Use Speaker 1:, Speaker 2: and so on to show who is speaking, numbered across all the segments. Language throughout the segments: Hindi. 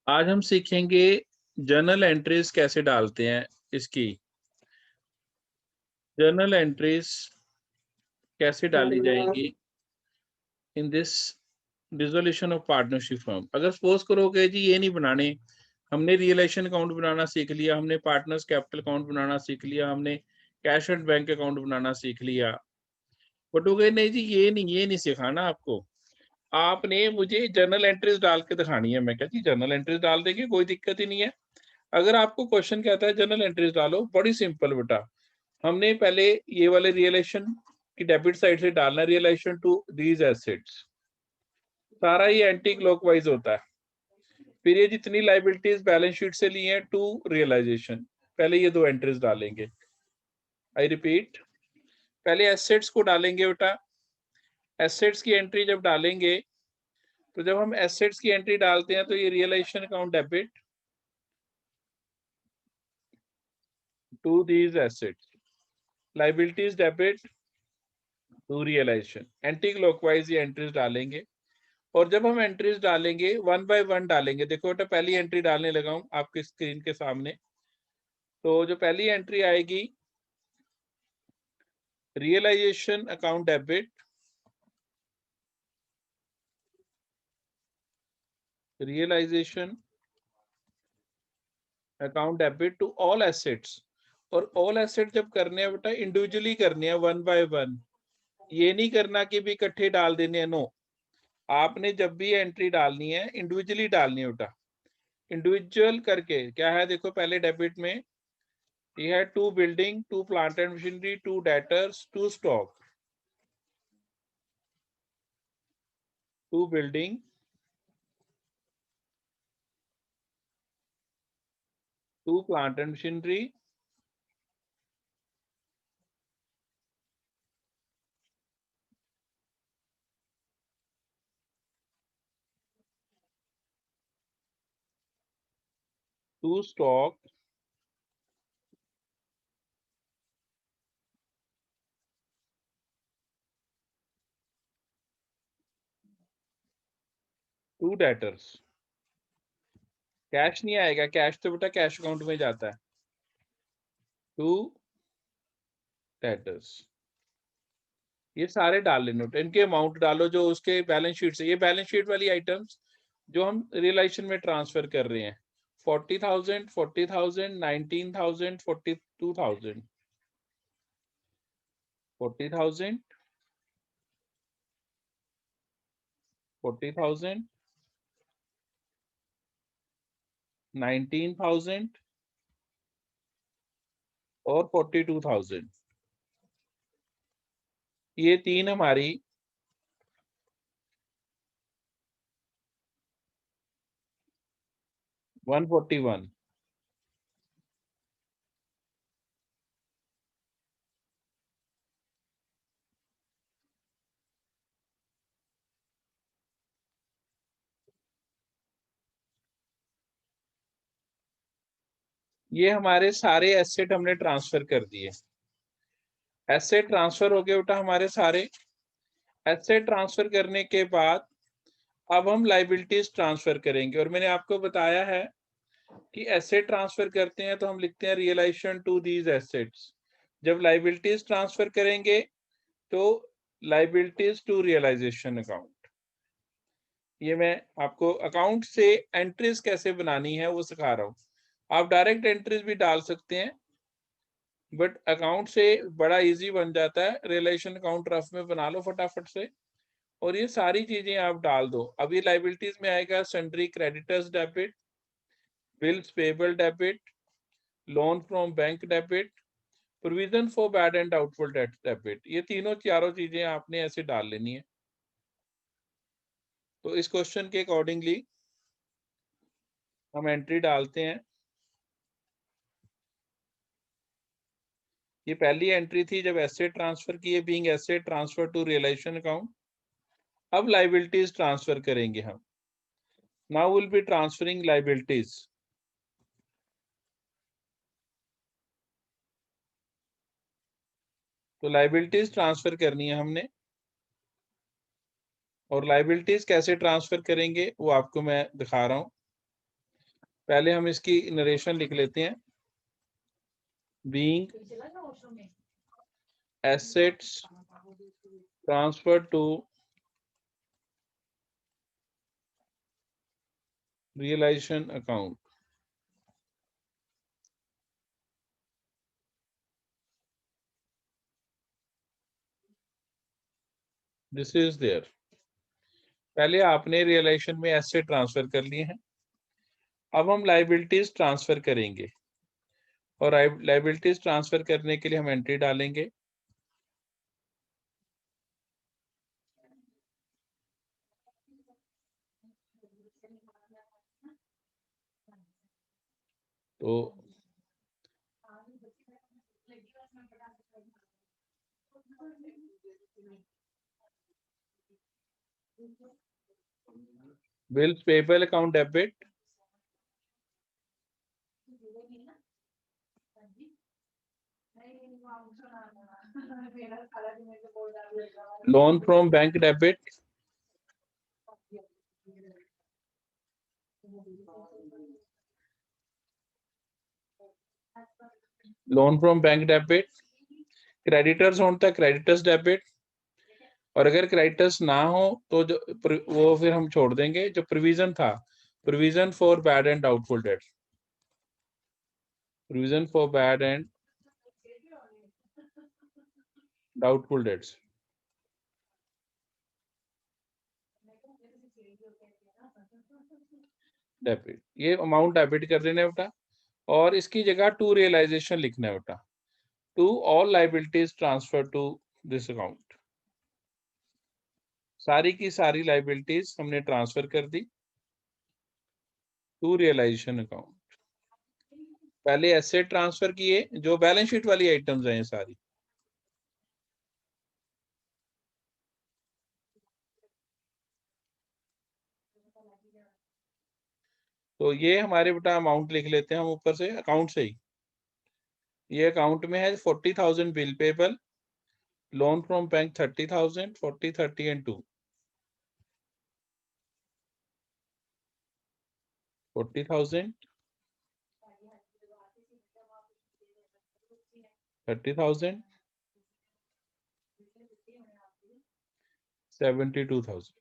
Speaker 1: आज हम सीखेंगे जर्नल एंट्रीज कैसे डालते हैं। इसकी जर्नल एंट्रीज कैसे डाली जाएंगी in this dissolution of partnership firm. अगर सपोज करोगे जी ये नहीं बनाने, हमने रियलाइजेशन अकाउंट बनाना सीख लिया, हमने पार्टनर्स कैपिटल अकाउंट बनाना सीख लिया, हमने कैश एंड बैंक अकाउंट बनाना सीख लिया, बटोगे नहीं जी ये नहीं सिखाना आपको। आपने मुझे जर्नल एंट्रीज डाल के दिखानी है। मैं क्या जी जर्नल एंट्रीज डाल देंगे, कोई दिक्कत ही नहीं है। अगर आपको क्वेश्चन कहता है जर्नल एंट्रीज डालो, बड़ी सिंपल बेटा, हमने पहले ये वाले रियलाइजेशन की डेबिट साइड से डालना, रियलाइजेशन टू दीज एसेट्स, सारा ये एंटी क्लॉकवाइज होता है। फिर ये जितनी लाइबिलिटीज बैलेंस शीट से ली है टू रियलाइजेशन, पहले ये दो एंट्रीज डालेंगे। आई रिपीट, पहले एसेट्स को डालेंगे बेटा। एसेट्स की एंट्री जब डालेंगे, तो जब हम एसेट्स की एंट्री डालते हैं तो ये realisation account debit to these assets, liabilities debit to realisation, anti clockwise ये एंट्रीज डालेंगे। और जब हम एंट्रीज डालेंगे वन बाय वन डालेंगे। देखो बेटा पहली एंट्री डालने लगा हूं आपके स्क्रीन के सामने। तो जो पहली एंट्री आएगी, realisation account debit, realisation account debit to all assets. और ऑल एसेट जब करने हैं बेटा इंडिविजुअली करने हैं, वन बाय वन, ये नहीं करना कि भी इकट्ठे डाल देने हैं। नो, आपने जब भी एंट्री डालनी है इंडिविजुअली डालनी है बेटा। इंडिविजुअल करके क्या है, देखो पहले डेबिट में ये है to building, to plant and machinery, to debtors, to stock, to building, to plant and machinery, to stock, to debtors. Cash नहीं आएगा, कैश तो बेटा कैश अकाउंट में जाता है। टू डेटर्स, ये सारे डाल लेने होते हैं। इनके अमाउंट डालो जो उसके बैलेंस शीट से, ये बैलेंस शीट वाली आइटम्स जो हम रियलाइजेशन में ट्रांसफर कर रहे हैं, 40,000, 40,000, 19,000, 42,000, 40,000, 40,000, 19,000 और 42,000। ये तीन हमारी 141। ये हमारे सारे एसेट हमने ट्रांसफर कर दिए। एसेट ट्रांसफर हो गए बेटा हमारे सारे। एसेट ट्रांसफर करने के बाद अब हम लाइबिलिटीज ट्रांसफर करेंगे। और मैंने आपको बताया है कि एसेट ट्रांसफर करते हैं तो हम लिखते हैं रियलाइजेशन टू दीज एसेट्स। जब लाइबिलिटीज ट्रांसफर करेंगे तो लाइबिलिटीज टू रियलाइजेशन अकाउंट। ये मैं आपको अकाउंट से एंट्रीज कैसे बनानी है वो सिखा रहा हूँ। आप डायरेक्ट एंट्रीज भी डाल सकते हैं, बट अकाउंट से बड़ा इजी बन जाता है। रियलाइजेशन अकाउंट रफ में बना लो फटाफट से, और ये सारी चीजें आप डाल दो। अब ये लाइबिलिटीज में आएगा sundry creditors debit, bills payable debit, loan from bank debit, provision for bad and doubtful debit. ये तीनों चारों चीजें आपने ऐसे डाल लेनी है। तो इस क्वेश्चन के अकॉर्डिंगली हम एंट्री डालते हैं। ये पहली एंट्री थी जब एसेट ट्रांसफर किए, being asset transfer to realisation account. अब लाइबिलिटीज ट्रांसफर करेंगे हम। Now will be transferring liabilities. तो लाइबिलिटीज ट्रांसफर करनी है हमने, और लाइबिलिटीज कैसे ट्रांसफर करेंगे वो आपको मैं दिखा रहा हूं। पहले हम इसकी नरेशन लिख लेते हैं। Being assets transfer to realization account, this is there। पहले आपने रियलाइजेशन में एसेट ट्रांसफर कर लिए हैं, अब हम लाइबिलिटीज ट्रांसफर करेंगे और लाइबिलिटीज ट्रांसफर करने के लिए हम एंट्री डालेंगे। तो bills payable account debit, loan from bank debit, loan from bank debit, creditors होता है क्रेडिटर्स डेबिट, और अगर क्रेडिटर्स ना हो तो जो वो फिर हम छोड़ देंगे। जो प्रोविजन था, provision for bad and doubtful debts, provision for bad and doubtful debts, debit, ये अमाउंट डेबिट कर देना है बेटा, और इसकी जगह टू रियलाइजेशन लिखना है बेटा, to all liabilities transfer to this account. सारी की सारी लाइबिलिटीज हमने ट्रांसफर कर दी टू रियलाइजेशन अकाउंट। पहले एसेट ट्रांसफर किए, जो बैलेंस शीट वाली आइटम्स हैं सारी, तो ये हमारे बेटा अमाउंट लिख लेते हैं हम ऊपर से अकाउंट से ही। ये अकाउंट में है 40,000 bill payable, loan from bank 30,000, 40, 30 and 2, 40,000, 30,000, 72,000।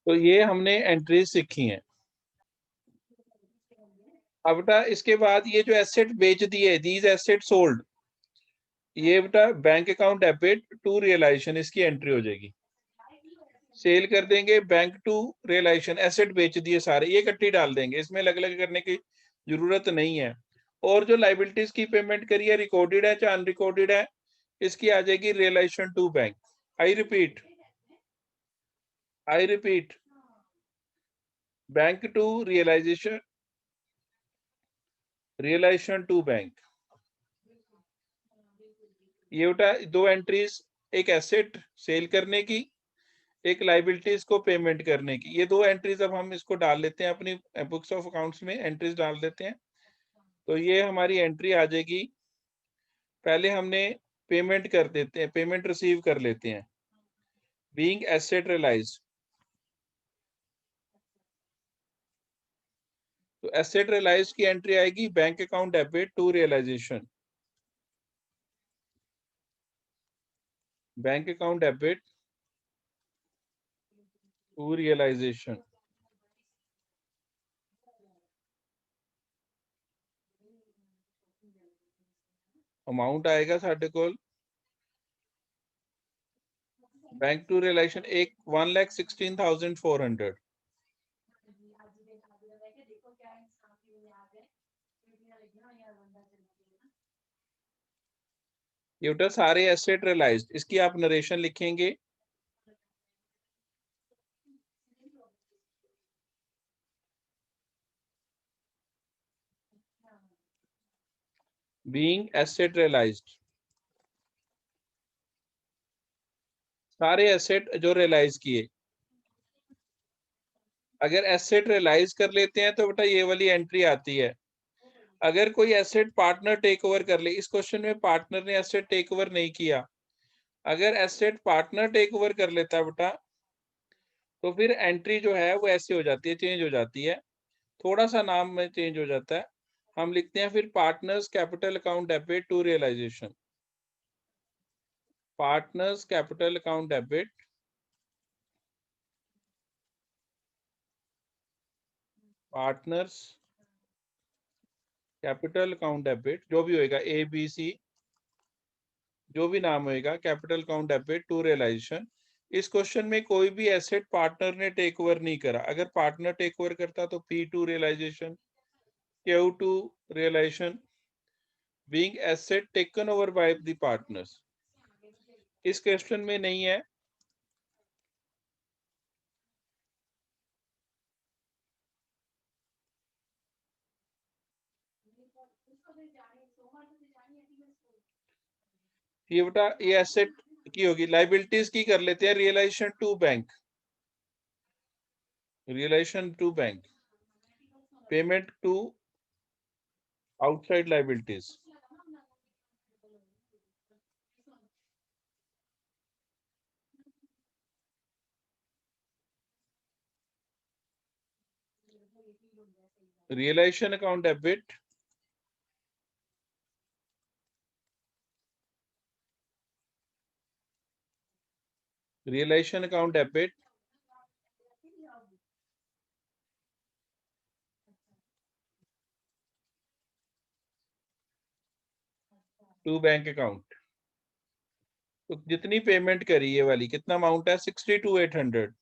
Speaker 1: तो ये हमने एंट्रीज सीखी हैं। अब बेटा इसके बाद ये जो एसेट बेच दिए, दीज एसेट सोल्ड, ये बेटा bank account debit to realisation, इसकी एंट्री हो जाएगी। सेल कर देंगे बैंक टू रियलाइजेशन, एसेट बेच दिए सारे, ये इकट्ठी डाल देंगे, इसमें अलग अलग करने की जरूरत नहीं है। और जो लाइबिलिटीज की पेमेंट करी है, रिकॉर्डेड है चाहे अनरिकॉर्डेड है, इसकी आ जाएगी realisation to bank. I repeat bank to realisation, realisation to bank. ये बेटा दो एंट्रीज, एक एसेट सेल करने की, एक लाइबिलिटीज को पेमेंट करने की, ये दो एंट्रीज अब हम इसको डाल लेते हैं अपनी बुक्स ऑफ अकाउंट्स में, एंट्रीज डाल देते हैं। तो ये हमारी एंट्री आ जाएगी। पहले हमने पेमेंट कर देते हैं, पेमेंट रिसीव कर लेते हैं, बीइंग एसेट रियलाइज्ड। तो एसेट रियलाइज्ड की एंट्री आएगी bank account debit to realisation, bank account debit to realisation. Amount आएगा साढ़े को बैंक टू रियलाइजेशन 1,16,400। ये बेटा सारे एसेट रियलाइज्ड, इसकी आप नरेशन लिखेंगे। बीइंग एसेट रियलाइज्ड, सारे एसेट जो रियलाइज किए। अगर एसेट रियलाइज कर लेते हैं तो बेटा ये वाली एंट्री आती है। अगर कोई एसेट पार्टनर टेक ओवर कर ले, इस क्वेश्चन में पार्टनर ने एसेट टेक ओवर नहीं किया, अगर एसेट पार्टनर टेक ओवर कर लेता है बेटा, तो फिर एंट्री जो है वो ऐसे हो जाती है, चेंज हो जाती है, थोड़ा सा नाम में चेंज हो जाता है। हम लिखते हैं फिर partners capital account debit to realisation, partners capital account debit partners capital account debit, जो भी होएगा ABC, जो भी नाम होएगा, capital account debit to realisation. इस क्वेश्चन में कोई भी एसेट पार्टनर ने टेक ओवर नहीं करा। अगर पार्टनर टेक ओवर करता तो P2 realisation, Q2 realisation, being asset taken over by the partners. इस क्वेश्चन में नहीं है। ये बेटा ये एसेट की होगी, लाइबिलिटीज की कर लेते हैं, realisation to bank, realisation to bank, payment to outside liabilities. Realisation account debit realisation account debit to bank account. तो जितनी पेमेंट करी है वाली, कितना अमाउंट है, 62,800।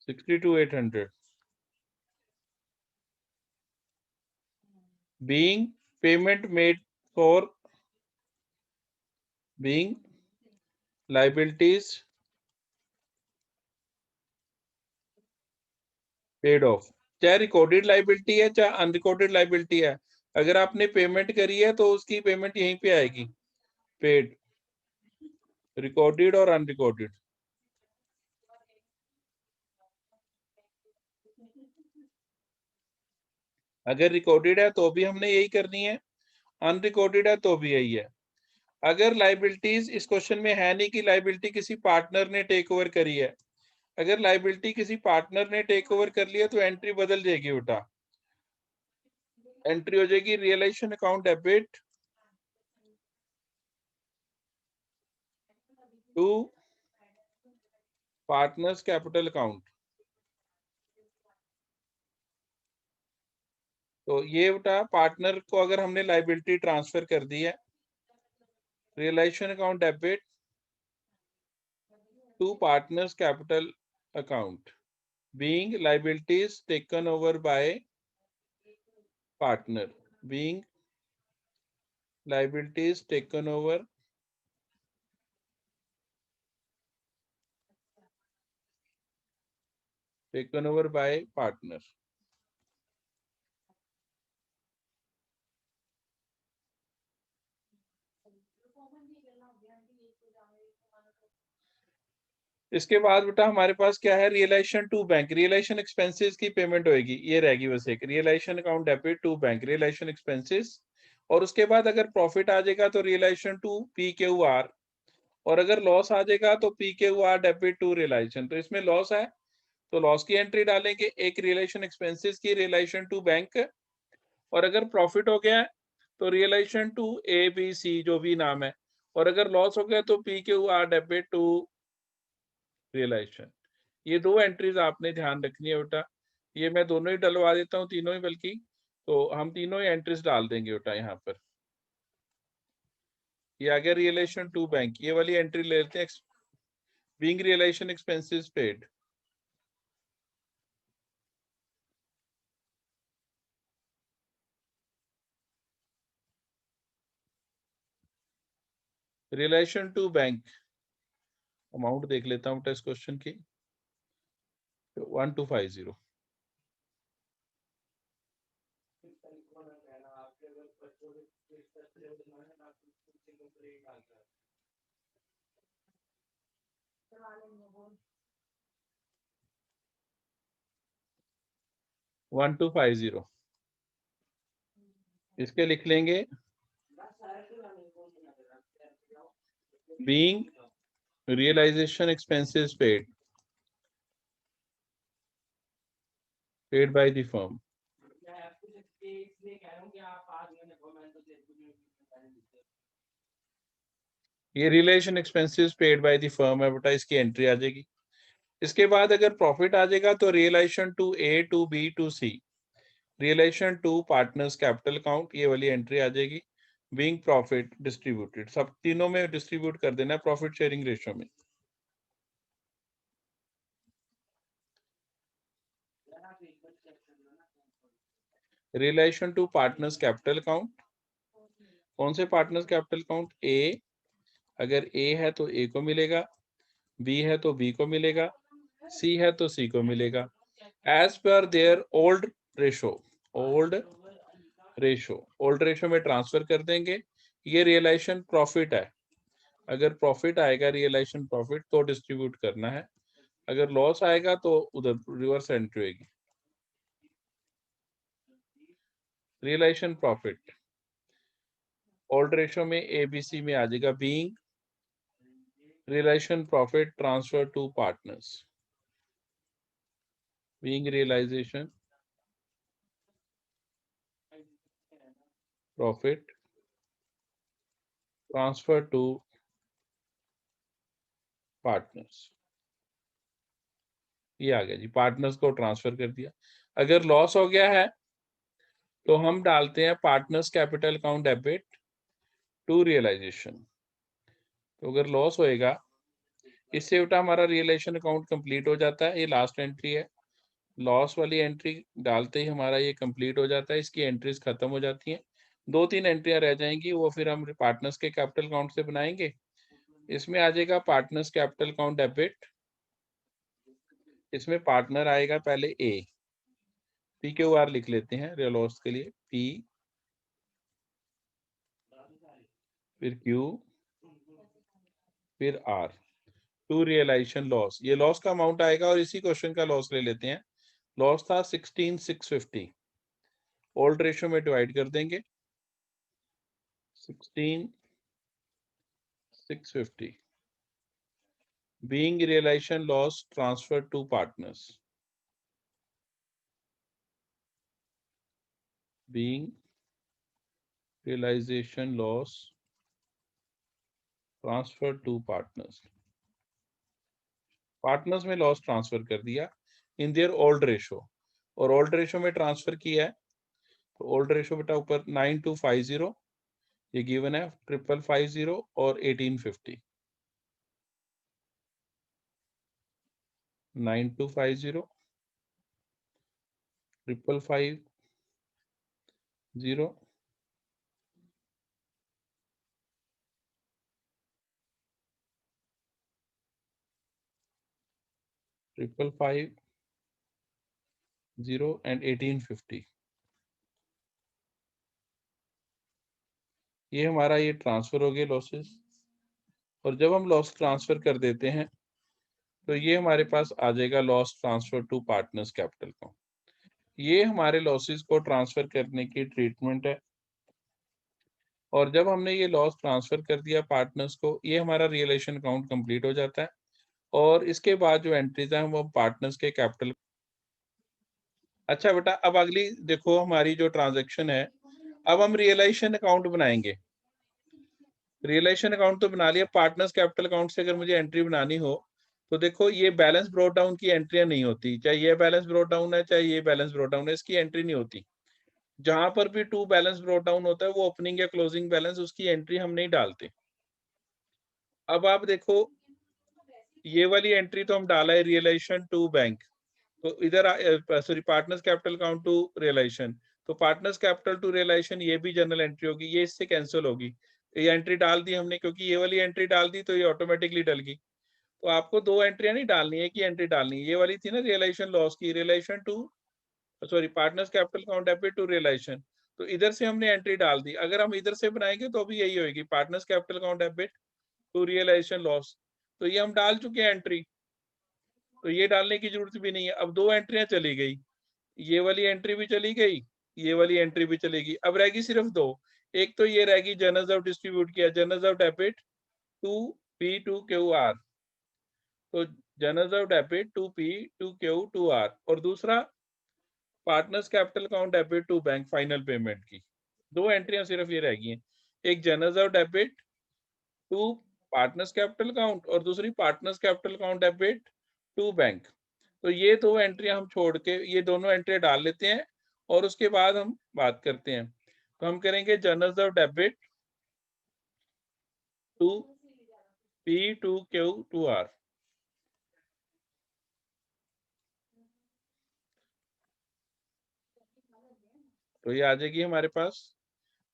Speaker 1: 62,800 being payment made for being liabilities paid of. चाहे रिकॉर्डेड लाइबिलिटी है चाहे अनरिकॉर्डेड लाइबिलिटी है, अगर आपने पेमेंट करी है तो उसकी पेमेंट यहीं पे आएगी, पेड, रिकॉर्डेड और अनरिकॉर्डेड। अगर रिकॉर्डेड है तो भी हमने यही करनी है, अनरिकॉर्डेड है तो भी यही है। अगर लाइबिलिटीज इस क्वेश्चन में है नहीं कि लाइबिलिटी किसी पार्टनर ने टेक ओवर करी है, अगर लाइबिलिटी किसी पार्टनर ने टेक ओवर कर लिया तो एंट्री बदल जाएगी बेटा, एंट्री हो जाएगी realisation account debit to partners capital account. तो ये बेटा पार्टनर को अगर हमने लाइबिलिटी ट्रांसफर कर दी है, realisation account debit to partners capital account, being liabilities taken over by partner, being liabilities taken over by partner। इसके बाद बेटा हमारे पास क्या है, realisation to bank, realisation expenses की पेमेंट होगी, ये रहेगी बस एक, realisation account debit to bank, realisation expenses. और उसके बाद अगर प्रॉफिट आ जाएगा तो रियलाइजेशन टू PQR, और अगर लॉस आ जाएगा तो PQR डेबिट टू रियलाइजेशन। तो इसमें लॉस है तो लॉस की एंट्री डालेंगे, एक रियलाइजेशन एक्सपेंसेस की, रियलाइजेशन टू बैंक। और अगर प्रॉफिट हो गया तो रियलाइजेशन टू ABC जो भी नाम है, और अगर लॉस हो गया तो PQR डेबिट टू रियलाइजेशन। ये दो एंट्रीज आपने ध्यान रखनी है बेटा, ये मैं दोनों ही डलवा देता हूँ, तीनों ही बल्कि, तो हम तीनों ही एंट्रीज डाल देंगे बेटा यहाँ पर। ये आ गया रियलाइजेशन टू बैंक, ये वाली एंट्री ले लेते हैं, being realisation expenses paid. Realisation to bank, amount देख लेता हूँ इस क्वेश्चन की, 1250। वन टू फाइव जीरो, इसके लिख लेंगे being realization expenses paid by the firm. ये realisation expenses paid by the firm है बेटा, इसकी एंट्री आ जाएगी। इसके बाद अगर प्रॉफिट आ जाएगा तो realisation to A to B to C, realisation to partners capital account, ये वाली एंट्री आ जाएगी। बीइंग प्रॉफिट डिस्ट्रीब्यूटेड, सब तीनों में डिस्ट्रीब्यूट कर देना प्रॉफिट शेयरिंग रेशियो में। Realisation to partners capital account, कौन से पार्टनर्स कैपिटल अकाउंट? ए, अगर ए है तो ए को मिलेगा, बी है तो बी को मिलेगा, सी है तो सी को मिलेगा, as per their old ratio, old ratio में ट्रांसफर कर देंगे। ये रियलाइजेशन प्रॉफिट है, अगर प्रॉफिट आएगा रियलाइजेशन प्रॉफिट तो डिस्ट्रीब्यूट करना है, अगर लॉस आएगा तो उधर रिवर्स एंट्री होगी। रियलाइजेशन प्रॉफिट ओल्ड रेशो में एबीसी में आ जाएगा, being realisation profit transfer to partners, being realisation profit transfer to partners. ये आ गया जी, पार्टनर्स को ट्रांसफर कर दिया। अगर लॉस हो गया है तो हम डालते हैं partners capital account debit to realisation. तो अगर लॉस होएगा, इससे बेटा हमारा रियलाइजेशन अकाउंट कंप्लीट हो जाता है। ये लास्ट एंट्री है, लॉस वाली एंट्री डालते ही हमारा ये कंप्लीट हो जाता है, इसकी एंट्रीज खत्म हो जाती हैं। 2-3 एंट्रियां रह जाएंगी, वो फिर हम पार्टनर्स के कैपिटल अकाउंट से बनाएंगे। इसमें आ जाएगा पार्टनर्स कैपिटल अकाउंट डेबिट, इसमें पार्टनर आएगा पहले ए, पी क्यू आर लिख लेते हैं लॉस के लिए, पी फिर क्यू फिर आर, टू रियलाइजेशन लॉस। ये लॉस का अमाउंट आएगा और इसी क्वेश्चन का लॉस ले लेते हैं। लॉस था 16,650, ओल्ड रेशियो में डिवाइड कर देंगे, 16,650 being realization loss transferred to partners, being realization loss transferred to partners, partners में लॉस ट्रांसफर कर दिया इन देयर ओल्ड रेशो, और ओल्ड रेशो में ट्रांसफर किया है तो ओल्ड रेशो बेटा ऊपर 9250 ये गिवन है, 5550 और 1850, 9250 555 0 555 0 एंड 1850। ये हमारा ये ट्रांसफर हो गए लॉसेस, और जब हम लॉस ट्रांसफर कर देते हैं तो ये हमारे पास आ जाएगा loss transfer to partners capital को। ये हमारे लॉसेस को ट्रांसफर करने की ट्रीटमेंट है, और जब हमने ये लॉस ट्रांसफर कर दिया पार्टनर्स को, ये हमारा रियलाइजेशन अकाउंट कंप्लीट हो जाता है, और इसके बाद जो एंट्रीज है वो पार्टनर्स के कैपिटल। अच्छा बेटा, अब अगली देखो हमारी जो ट्रांजेक्शन है, अब हम रियलाइजेशन अकाउंट बनाएंगे। रियलाइजेशन अकाउंट तो बना लिया, पार्टनर्स कैपिटल अकाउंट से अगर मुझे एंट्री बनानी हो तो देखो ये बैलेंस ब्रॉट डाउन की एंट्रियां नहीं होती, चाहे ये बैलेंस ब्रॉट डाउन है चाहे ये बैलेंस ब्रॉट डाउन है, इसकी एंट्री नहीं होती। जहां पर भी टू बैलेंस ब्रॉट डाउन होता है वो ओपनिंग या क्लोजिंग बैलेंस, उसकी एंट्री हम नहीं डालते। अब आप देखो ये वाली एंट्री तो हम डाला है रियलाइजेशन टू बैंक, तो इधर sorry partners capital account to realisation, तो पार्टनर्स कैपिटल टू रियलाइजेशन ये भी जनरल एंट्री होगी, ये इससे कैंसिल होगी। ये एंट्री डाल दी हमने, क्योंकि ये वाली एंट्री डाल दी तो ये ऑटोमेटिकली डल गई। तो आपको दो एंट्रियां नहीं डालनी है, कि एंट्री डालनी है, ये वाली थी ना रियलाइजेशन लॉस की, realisation to sorry partners capital account debit to realisation, तो इधर से हमने एंट्री डाल दी। अगर हम इधर से बनाएंगे तो भी यही होगी, partners capital account debit to realisation loss, तो ये हम डाल चुके हैं एंट्री, तो ये डालने की जरूरत भी नहीं है। अब दो एंट्रियां चली गई, ये वाली एंट्री भी चली गई, ये वाली एंट्री भी चलेगी, अब रहेगी सिर्फ दो। एक तो ये रहेगी जर्नल्स ऑफ डिस्ट्रीब्यूट किया, journals of debit to P to QR, तो general reserve debit to P to Q to R, और दूसरा partners capital account debit to bank final payment की। दो एंट्रियां सिर्फ ये रह गई हैं, एक general reserve debit to partners capital account और दूसरी partners capital account debit to bank. तो ये दो एंट्रियां हम छोड़ के ये दोनों एंट्री डाल लेते हैं और उसके बाद हम बात करते हैं। तो हम करेंगे general reserve debit to P to Q to R। तो ये आ जाएगी हमारे पास।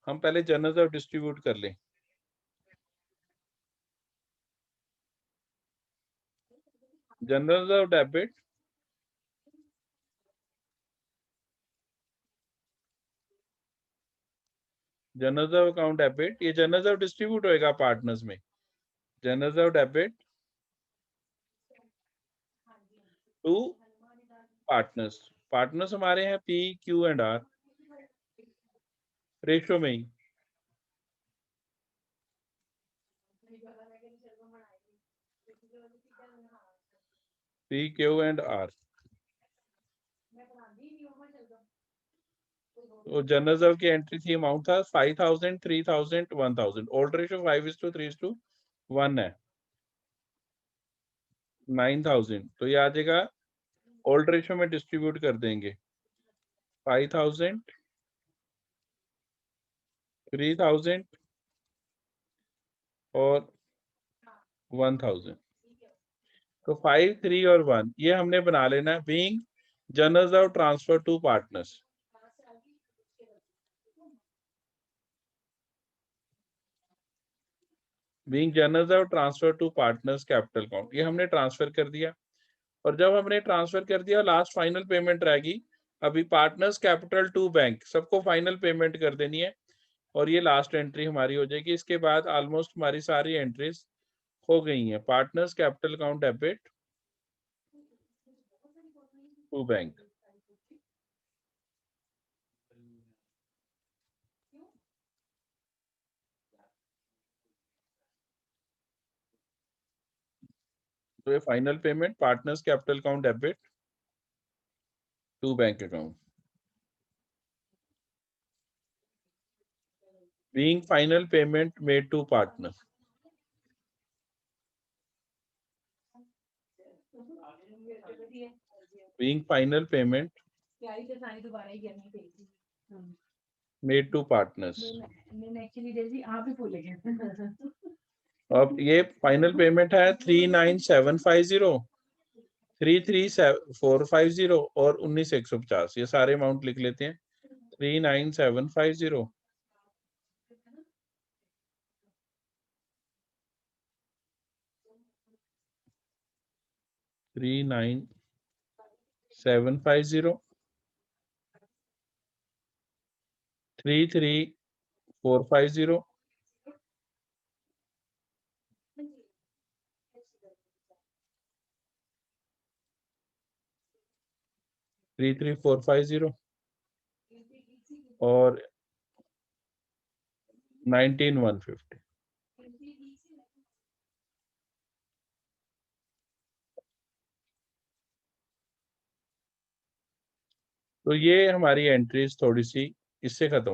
Speaker 1: हम पहले जनरल रिजर्व डिस्ट्रीब्यूट कर लें। General reserve debit general reserve account debit, ये जनरल रिजर्व डिस्ट्रीब्यूट होएगा पार्टनर्स में। General reserve debit to partners, partners हमारे हैं P Q and R ratio में ही। P Q and R। तो जनरल रिजर्व की एंट्री थी, अमाउंट था 5000, 3000, 1000। ओल्ड रेशो 5:3:1 है, 9000। तो ये आ जाएगा, ओल्ड रेशो में डिस्ट्रीब्यूट कर देंगे 5000, 3000 और 1000। तो 5, 3 और 1 ये हमने बना लेना है being general reserve transfer to partners. Being general reserve transfer to partners capital account, ये हमने ट्रांसफर कर दिया। और जब हमने ट्रांसफर कर दिया, लास्ट फाइनल पेमेंट रहेगी अभी पार्टनर्स कैपिटल टू बैंक, सबको फाइनल पेमेंट कर देनी है और ये लास्ट एंट्री हमारी हो जाएगी। इसके बाद ऑलमोस्ट हमारी सारी एंट्रीज हो गई हैं। Partners capital account debit to bank. तो ये final payment partners capital account debit to bank account. Being final payment made to partner. Being final payment made to partners. अब ये फाइनल पेमेंट है 39750, 33450 और 19150। ये सारे अमाउंट लिख लेते हैं। 39750, 39750, 33450, 33450 और 19150। तो ये हमारी एंट्रीज थोड़ी सी इससे खत्म